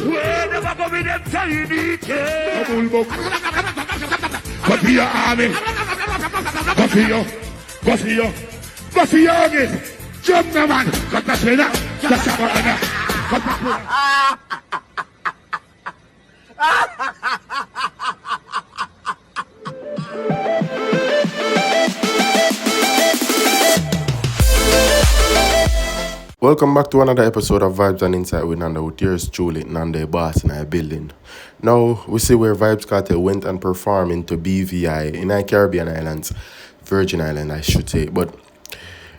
Wherever go with them tiny kids. Go for your army. Go for your. Go for your. Go for your army. Jump now, man. Got the spinner. Just a corner. Welcome back to another episode of Vibes and Insight with Nanda, with yours truly, Nanda Boss in our building. Now, we see where Vybz Kartel went and performed into BVI in the Caribbean Islands, Virgin Island I should say, but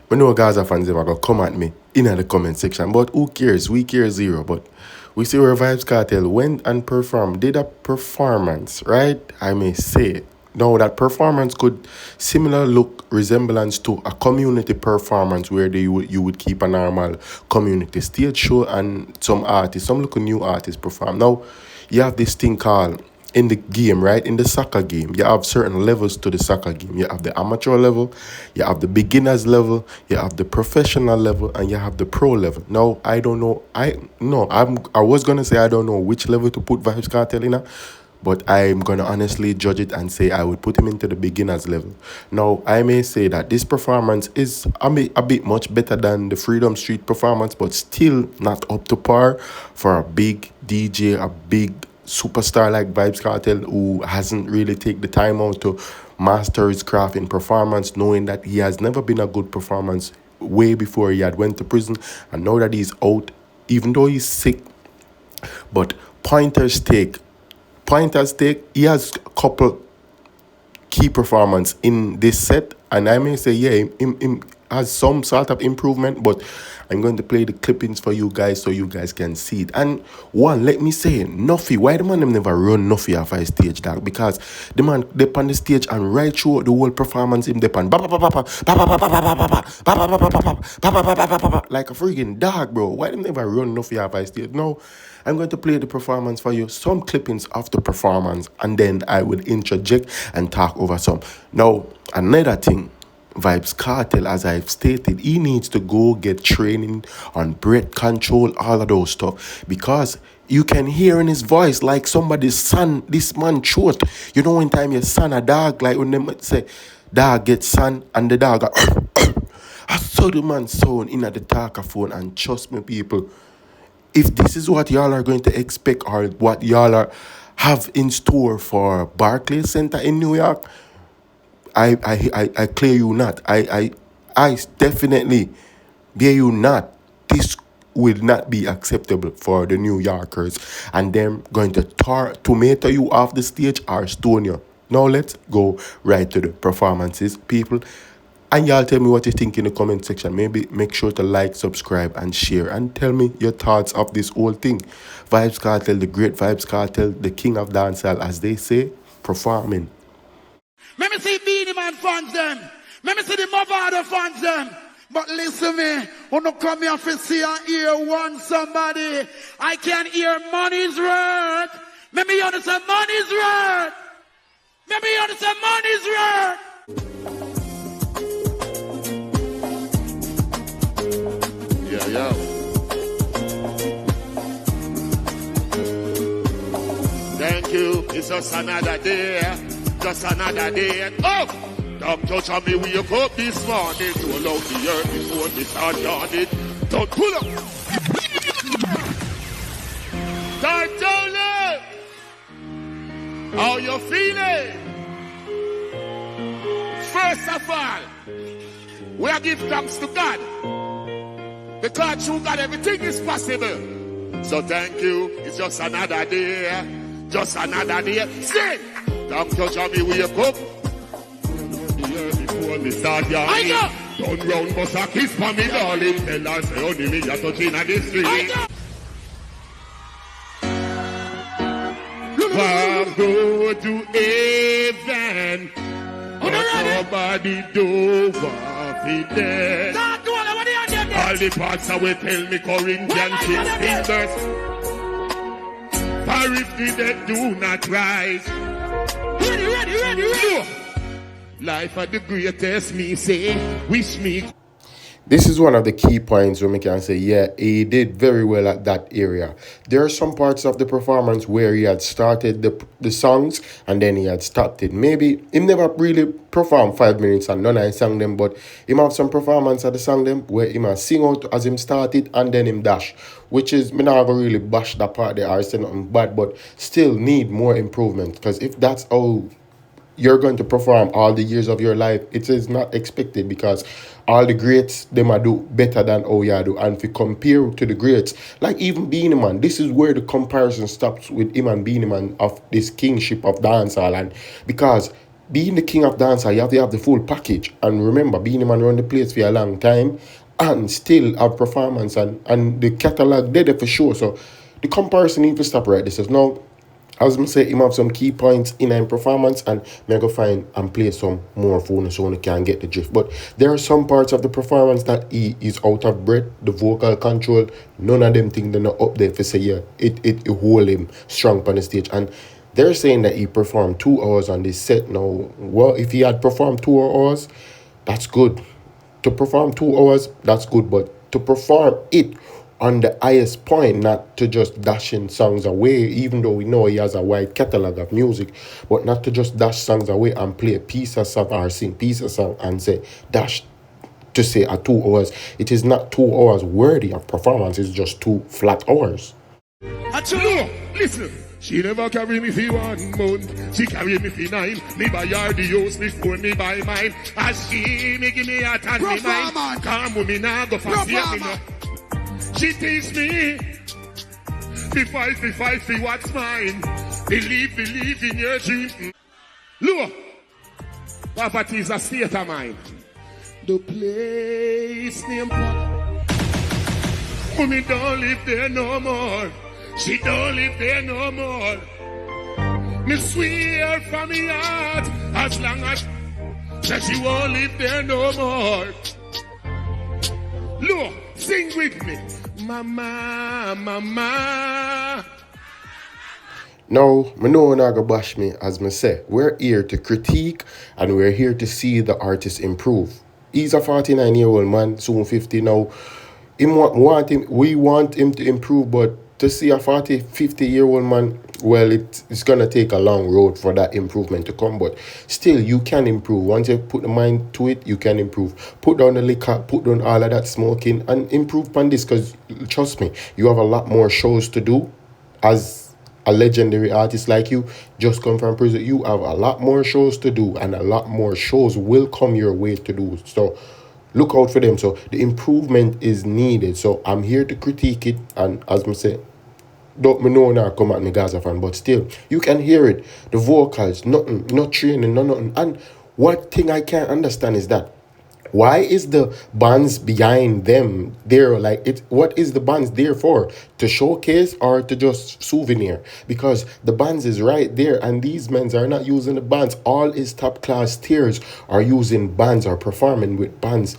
we know Gaza fans are going to come at me in the comment section, but who cares, we care zero, but we see where Vybz Kartel went and performed, did a performance, right, I may say. Now, that performance could similar look resemblance to a community performance where you would keep a normal community stage show and some artists, some local new artists perform. Now, you have this thing called, in the game, right, in the soccer game, you have certain levels to the soccer game. You have the amateur level, you have the beginners level, you have the professional level, and you have the pro level. Now, I don't know, I was going to say I don't know which level to put Vybz Kartel in, but I'm going to honestly judge it and say I would put him into the beginner's level. Now, I may say that this performance is a bit much better than the Freedom Street performance, but still not up to par for a big DJ, a big superstar like Vybz Kartel, who hasn't really taken the time out to master his craft in performance, knowing that he has never been a good performance way before he had went to prison, and now that he's out, even though he's sick, but pointers take, he has a couple key performance in this set, and I may say, yeah, him has some sort of improvement, but I'm going to play the clippings for you guys so you guys can see it. And one, let me say, Nuffy, why the man them never run Nuffy off his stage, dog? Because the man they on the stage and right through the whole performance him depend like a freaking dog, bro. Why them never run Nuffy off his stage? No, I'm going to play the performance for you, some clippings of the performance, and then I will interject and talk over some. Now, another thing, Vybz Kartel, as I've stated, he needs to go get training on breath control, all of those stuff, because you can hear in his voice like somebody's son, this man throat. You know, when time your son a dog, like when them say dog gets son and the dog I saw the man sound in at the talkaphone, and trust me, people, if this is what y'all are going to expect or what y'all have in store for Barclays Center in New York, I clear you not. I definitely bear you not. This will not be acceptable for the New Yorkers, and them going to tomato you off the stage or stone you. Now let's go right to the performances, people. And y'all tell me what you think in the comment section. Maybe make sure to like, subscribe, and share. And tell me your thoughts of this whole thing. Vybz Kartel, the great Vybz Kartel, the king of dancehall, as they say, performing. Let me see Beanie Man fans them. Let me see the Mavado fans them. But listen me, when you come here to see and hear one somebody, I can hear money's worth. Let me understand money's worth. Let me understand money's worth. Yeah. Thank you. It's just another day. Just another day. Oh! Don't touch on me, wake up this morning. Roll out the earth before we start yawning. Don't pull up. Kartel! How you feeling? First of all, we are give thanks to God. Because through God everything is possible. So thank you. It's just another day. Just another day. Sing! Don't touch on me, wake up. Before me start yawning. Don't round bust a kiss for me, darling. Tell her say only me a touching at the street. I'll go to heaven. Nobody do what he did. All the parts that will tell me Corinthians 16 verse. For if the dead do not rise. Ready. Life at the greatest, me say, wish me. This is one of the key points where we can say, yeah, he did very well at that area. There are some parts of the performance where he had started the songs and then he had stopped it. Maybe he never really performed 5 minutes and none I sang them, but he have some performance at the song them where he must sing out as him started and then him dash. Which is, me not really bash that part there or say nothing bad, but still need more improvement. Because if that's how you're going to perform all the years of your life, it is not expected because all the greats, they might do better than how you do. And if you compare to the greats, like even Beenie Man, this is where the comparison stops with him and Beenie Man of this kingship of dancehall. And because being the king of dancehall, you have to have the full package. And remember, Beenie Man run the place for a long time and still have performance and the catalog there for sure. So the comparison needs to stop right. This is now, as I say, him have some key points in his performance and me go find and play some more phone so he can get the drift. But there are some parts of the performance that he is out of breath, the vocal control, none of them things they're not up there for say yeah, it hold him strong on the stage. And they're saying that he performed 2 hours on this set now. Well, if he had performed 2 hours, that's good. To perform 2 hours, that's good, but to perform it on the highest point, not to just dashing songs away, even though we know he has a wide catalog of music, but not to just dash songs away and play a piece of song or sing piece of song and say dash to say at 2 hours. It is not 2 hours worthy of performance, it's just 2 flat hours. No, listen. She never carry me for 1 month. She carry me for 9. Me buy her the house before me buy mine. As she me give me a tan me mind. Come with me now, go for me now. She teach me. Be fight for what's mine. Believe in your dream. Look, poverty is a state of mind. The place named Mommy don't live there no more. She don't live there no more. Me swear from me heart, as long as that she won't live there no more. Look, sing with me. Mama, mama. Now, I know you're not going to bash me, as I say. We're here to critique and we're here to see the artist improve. He's a 49-year-old man, soon 50 now. We want him to improve, but to see a 50-year-old man, well, it's going to take a long road for that improvement to come. But still, you can improve. Once you put the mind to it, you can improve. Put down the liquor, put down all of that smoking, and improve upon this. Because, trust me, you have a lot more shows to do. As a legendary artist like you, just come from prison, you have a lot more shows to do. And a lot more shows will come your way to do. So, look out for them. So, the improvement is needed. So, I'm here to critique it. And as I say, don't me know now come at me Gaza fan, but still, you can hear it. The vocals, nothing, not training, nothing. And what thing I can't understand is that why is the bands behind them there? Like, what is the bands there for? To showcase or to just souvenir? Because the bands is right there, and these men are not using the bands. All his top class tiers are using bands or performing with bands.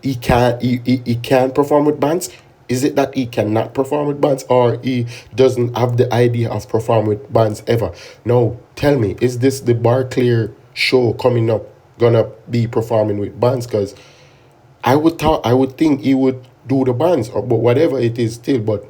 He can't perform with bands. Is it that he cannot perform with bands or he doesn't have the idea of performing with bands ever? No, tell me, is this the Barclay show coming up gonna be performing with bands? Because I would think he would do the bands, but whatever it is still. But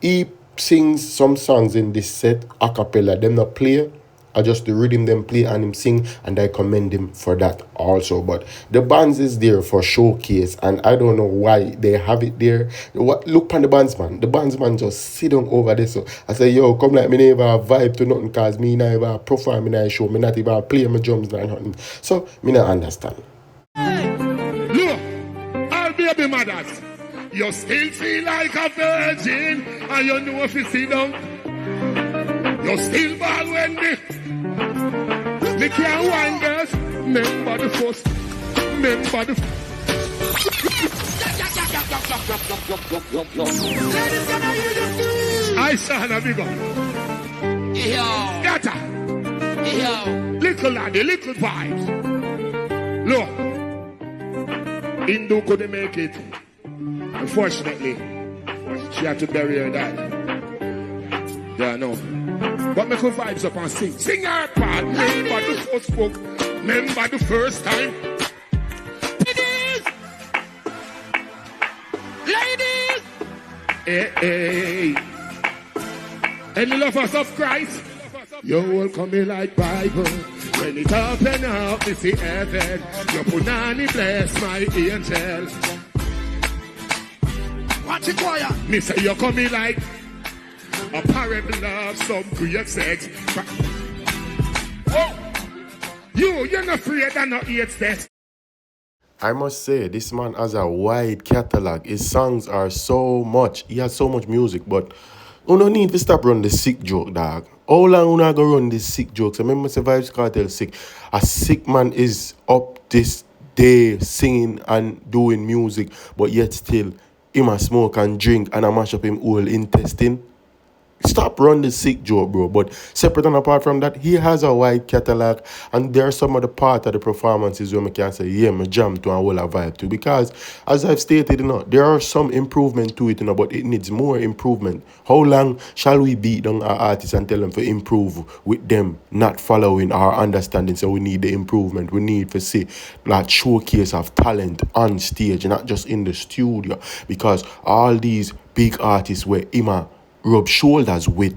he sings some songs in this set a cappella. Them not play, or just the rhythm them play and him sing, and I commend him for that also. But the bands is there for showcase, and I don't know why they have it there. Look on the bands man. The bands man just sit down over there. So I say, yo, come like me never vibe to nothing, cause me never perform in a show. Me not even play my drums and nothing. So me not understand. Look, I'll be a mothers. You still feel like a virgin, and you know if you sit down. You still ball when me can't wine, girls. Remember the first. Remember the I saw a big one. Yo. Gata. Yo. Little laddie, little vibes. Look. Hindu couldn't make it. Unfortunately. She had to bury her dad. Yeah, I know. But me could vibes up and sing. Sing her part. Remember the first book. Remember the first time? Ladies! Hey, hey. Any lovers of Christ? You will come in like Bible. When it open up, you see heaven. Your punani bless my angel. Watch it, choir. Me say you coming like a parable of some great sex. Oh. You're not afraid and not hate this. I must say, this man has a wide catalog. His songs are so much. He has so much music, but you don't need to stop running the sick joke, dog. How long you not go run this sick jokes? I remember say Vybz Kartel sick. A sick man is up this day singing and doing music, but yet still him a smoke and drink and a mash up him whole intestine. Stop running the sick joke, bro. But separate and apart from that, he has a wide catalog, and there are some of the part of the performances where I can say, yeah, me jam to and will a vibe to. Because as I've stated, there are some improvement to it, but it needs more improvement. How long shall we beat down our artists and tell them to improve with them not following our understanding? So we need the improvement. We need to see that showcase of talent on stage, not just in the studio. Because all these big artists where Ima rub shoulders with,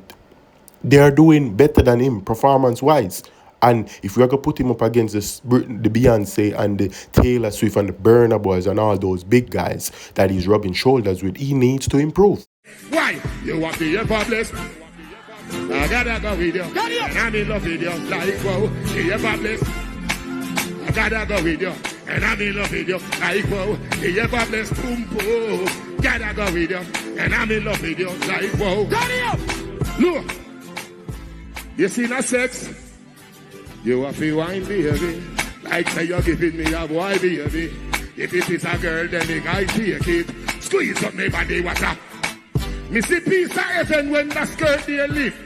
they're doing better than him performance-wise. And if we're going to put him up against the Beyonce and the Taylor Swift and the Burna Boys and all those big guys that he's rubbing shoulders with, he needs to improve. Why? You want the ever blessed? I gotta go with you. And I'm in love with you. Like, whoa, the ever blessed. I gotta go with you. And I'm in love with you. Like, whoa, the ever blessed. Boom, boom. Gotta go with you. And I'm in love with you. Like, whoa. Look. You see that sex? You have to wine, baby. Like say you're giving me a boy, baby. If it is a girl, then the guy take it. Squeeze up my body, what's up? Me see piece of heaven when the skirt they lift.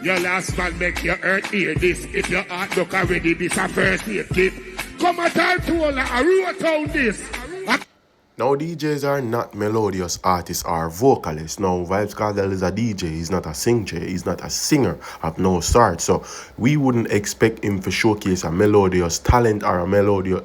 Your last man make your earth hear this. If your heart look already, this a first aid kit. Come at all to all, I wrote down this. Now, DJs are not melodious artists or vocalists. Now, Vybz Kartel is a DJ. He's not a singer. He's not a singer of no sort. So, we wouldn't expect him to showcase a melodious talent or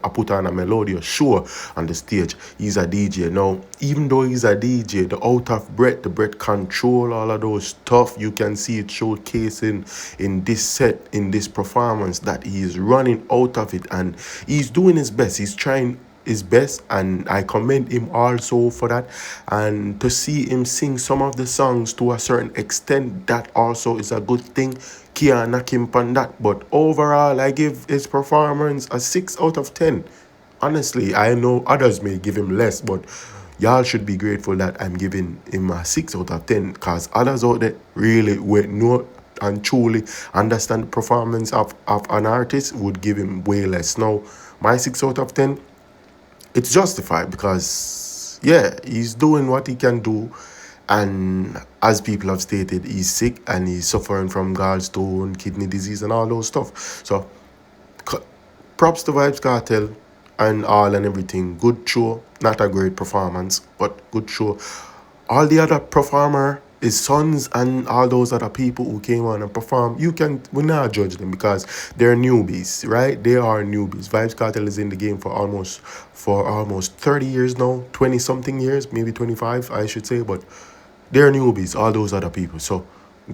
put on a melodious show on the stage. He's a DJ. Now, even though he's a DJ, the out of breath, the breath control, all of those stuff, you can see it showcasing in this set, in this performance, that he is running out of it. And he's doing his best. He's trying his best, and I commend him also for that. And to see him sing some of the songs to a certain extent, that also is a good thing. Can't knock him on that. But overall, I give his performance a 6 out of 10. Honestly, I know others may give him less, but y'all should be grateful that I'm giving him a 6 out of 10, because others out there really know and truly understand the performance of an artist would give him way less. Now, my 6 out of 10, it's justified because, yeah, he's doing what he can do. And as people have stated, he's sick and he's suffering from gallstone, kidney disease and all those stuff. So, props to Vybz Kartel and all and everything. Good show. Not a great performance, but good show. All the other performer, his sons and all those other people who came on and performed, we not judge them because they're newbies, right? They are newbies. Vybz Kartel is in the game for almost 30 years now, 20 something years, maybe 25, I should say, but they're newbies, all those other people. So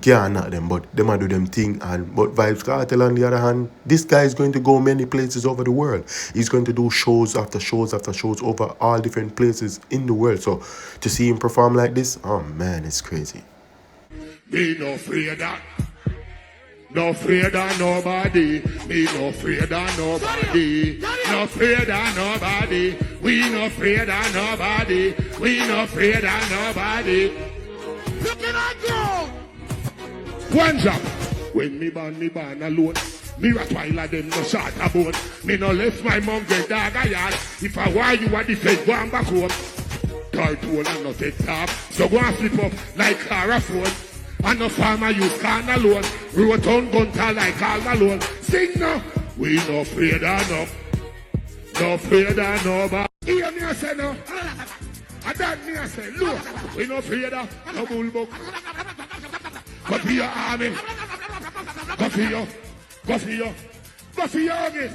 can't not them, but them do them thing. But Vybz Kartel, on the other hand, this guy is going to go many places over the world. He's going to do shows after shows after shows over all different places in the world. So to see him perform like this, oh man, it's crazy. Be no afraid of, no afraid of nobody. Be no afraid of nobody. No afraid of nobody. We no afraid of nobody. We no afraid of nobody. Looking at you. One job. When me born alone. Me a twilight them no shot about. Me no left my mom get dog a yard. If I want you a defend, go on back home. Kartel and no take top. So go and flip up like car phone. And no farmer use can alone. Road town gunter like all alone. Sing now. We no afraid of no. No afraid of nobody. Hear me I say no. And that me I say look. We no afraid of no bullbuck. Go for your army. Go for your. Go for your. Go for your army.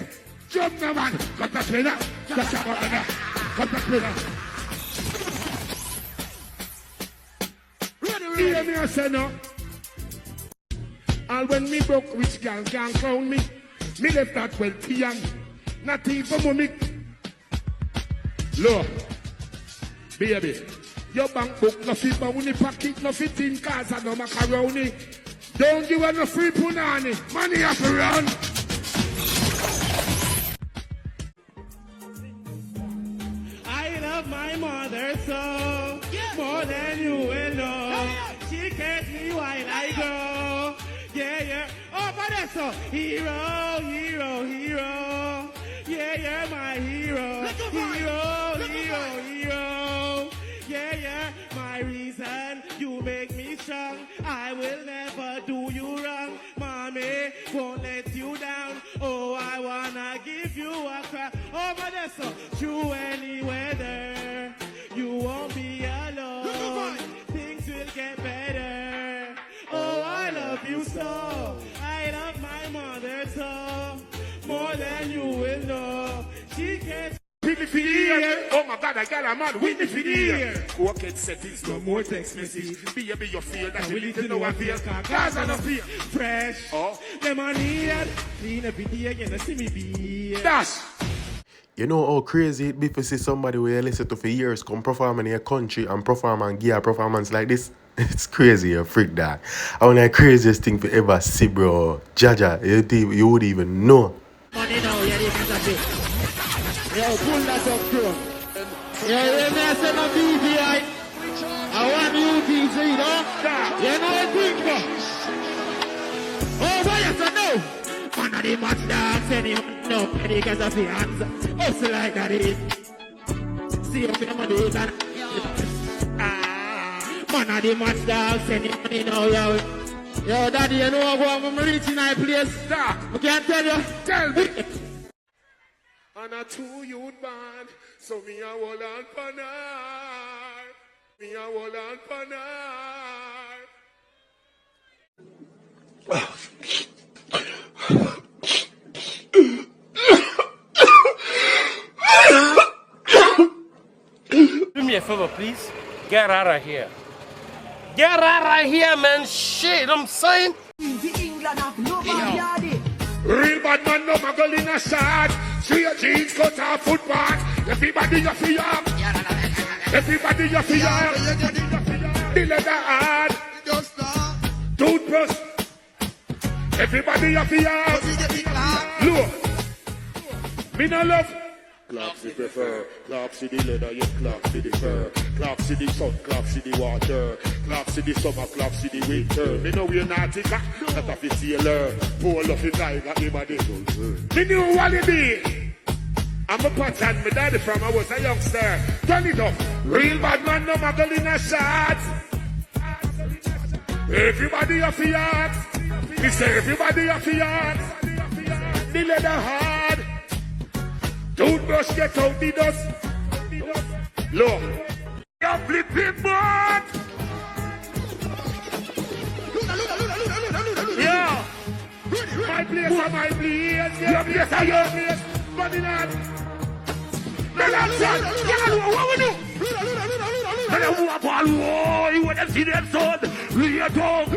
Jump now, man. Got that spinner. Got that spinner. Got that spinner. Hear me, I say no. And when me broke, rich girl can't crown me. Me left that wealthy young. Not even mommy. Look, baby. Your bank book no fit money pocket, no fit in cars and no macaroni. Don't give her no free punani. Money have to run. I love my mother so more than you will know. She cares me while I go. Yeah, yeah. Oh, Vanessa. Hero, hero, hero. Yeah, you're my hero. Hero, hero, hero. Yeah, yeah. My reason, you make me strong. I will never do you wrong. Mommy won't let you down. Oh, I wanna give you a cry. Oh, Vanessa. Through any weather, you won't be alone. Things will get better. Oh, I love you so. I love my mother so. More than you will know. She cares. Whitney for the ear. Oh my God, I got a man. Whitney for the ear. Cocaine settings, no more text message. Baby, you feel that you need to know I feel. Cause I don't feel fresh. Oh. Them on here. Clean every day again. You see me be. Dash. You know how crazy it be to see somebody where you listen to for years come perform in your country and perform and give a performance like this? It's crazy, you freak that. I want the craziest thing to ever see, bro. Jaja, you would even know. Money now, you're the bit. Yo, pull that up, bro. Yo, you may say no BVI. I want you BVI, you know? You know what I think, bro? Oh, boy, yes, I know. Man of the match dogs, anyone no petty because of the hands. Hustle like that is. See up your money and man of the match dogs, anyone you know, yo. Yo, daddy, you know I'm reaching my place. I can't tell you. Tell me. And a 2-youth band, so me a hold on panar. Me a hold on Do me a favor, please. Get out of here. Get out of here, man. Shit, I'm saying. Real bad man, no muggle in a shot. Straight jeans, cut off footpath. Everybody you feel up. Everybody you feel up. The leather hard. Toothbrush. Everybody you feel up. Look. Me no love. Clap see the fur, clap see the leather, yes, clap see the fur. Clap see the sun, clap see the water. Clap see the summer, clap see the winter. Me know we're not tika, not a fit sailor. Pull off the tiger, him a the me knew what it be. I'm a pattern, me daddy from I was a youngster. Turn it up, real bad man, no muggle in a shot. Everybody a fiat. Me say everybody a fiat. The leather hard. Toothbrush get out the dust. Look. You're flipping board. Yeah. My place are my place. Your place are your place. But in that. What we do? You want to see them son? We are dog.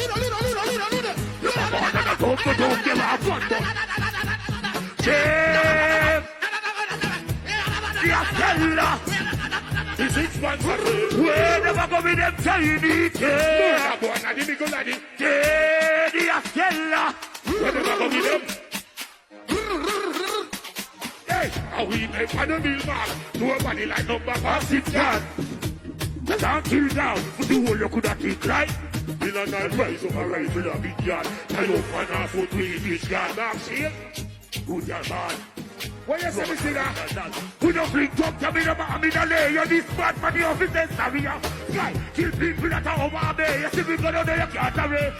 The 6 months we never go with them Chinese. No, boy, not the big lady. The Astella. We never go with them. Hey, how we make fun of me, man? Nobody like number 6 man. Can't kill down. The whole you could have take right. Bill and I rise over right with a big yard. I don't want to foot with this guy. Now, see? Good your man. What you say, me see that? We don't bring talk to me, no matter me, no lay. You're this bad for the officers, sorry. Fly, kill people that are over there. You see me go down there, you can't array.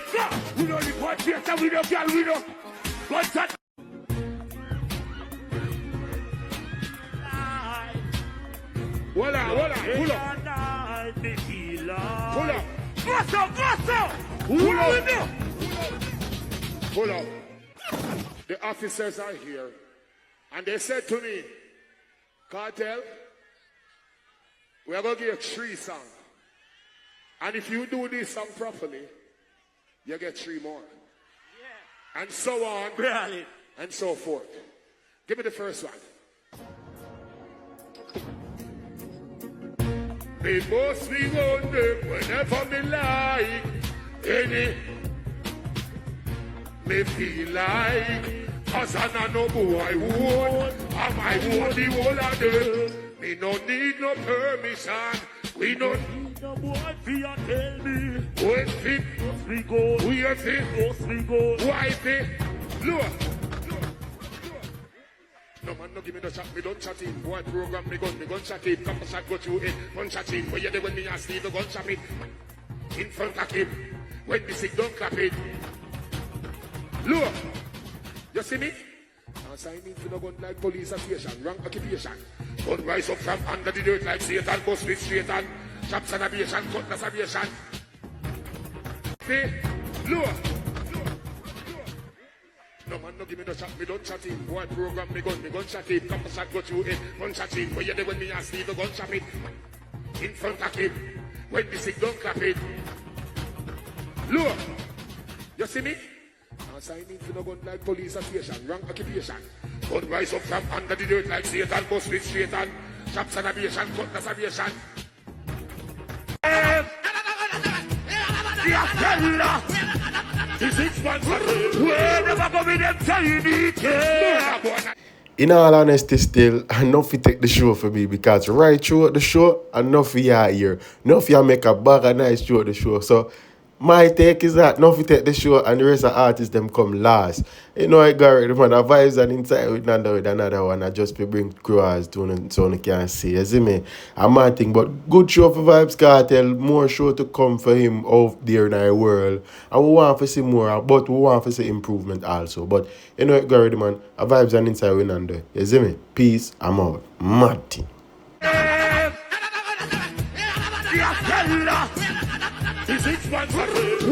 We don't report theater, we don't girl, we don't. Gunshot. Pull up. Pull up. Pull up. The officers are here. And they said to me, Kartel, we are going to give you 3 songs. And if you do this song properly, you get 3 more. Yeah. And so on. Really? And so forth. Give me the first one. Me boss me on them whenever me like. Any me feel like. Cause I know who I want. And I want the whole of them. Me no need no permission. We don't need no boy for you tell me. Where's it? We go. Where's it? We go. Why is it? Look. No man no give me no chat, me don't chat it. Boy program me gun chat it. Come shot go through it, gun chat it. Where you there when me ask Steve, gun chat it. In front of him. When the sick don't clap it. Look. You see me? Now sign in for no gun like police station, wrong occupation. Gun rise up from under the dirt like Satan, bust with Satan. Chops and aviation, cutlass aviation. See? Look. No man no give me no chat, me don't chat it. Boy program me gun chat it. Come shot go through it, gun chat it. Where you there when me ask Steve, gun chat it. In front of him. When the sick don't clap it. Look. You see me? Now sign in for no gun like police station, wrong occupation. Gun rise up from under the dirt like Satan, bust with Satan. Chops and aviation, cutlass aviation. In all honesty, still, enough you take the show for me because right throughout the show, enough you are here. Enough you make a bag of nice throughout the show. So, my take is that enough you take the show and the rest of the artists them come last. You know, I got it, man. The Vybz and Inside with another one. I just bring cross to so you can see. You see me? I'm mad thing, but good show for Vybz Kartel. More show to come for him out there in the world. And we want to see more, but we want to see improvement also. But you know, it got it, man. A Vybz and Inside with another. You see me? Peace. I'm out. Mad thing. The 6 months we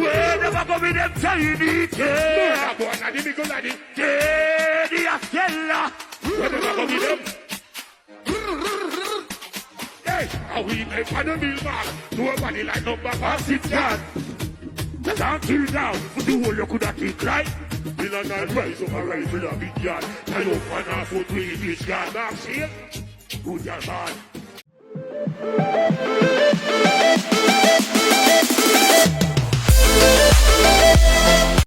never go with them Chinese. Yeah, boy, now the big lady. Yeah, the Astella. We never go with them. Hey, how we make fun of me, man. Nobody like number 6 God. Just until now, for the whole you could have take right. In a night rise up a rise with a big yard. Tie up 1.5 foot with this guy. Back shit. Good your man.